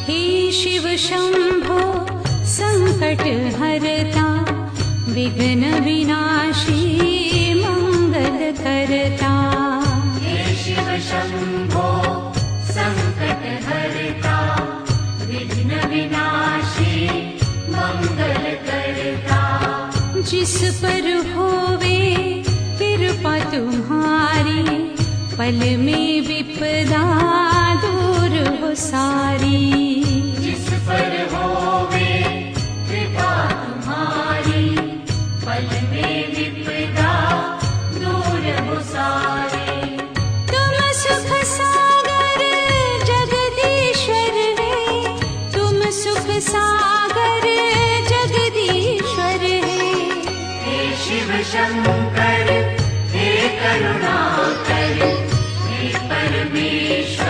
हे शिव शंभो संकट हरता, विघ्न विनाशी मंगल करता। हे शिव शंभो संकट हरता, विघ्न विनाशी मंगल करता। जिस पर होवे कृपा तुम्हारी, पल में विपदा दूर हो सारी। जिस पर होवे कृपा तुम्हारी, पल में विपदा दूर हो सारी। तुम सुख सागर जगदीश्वर है, तुम सुख सागर जगदीश्वर है। हे शिव शंकर हे करुणाकर, हे परमेश्वर।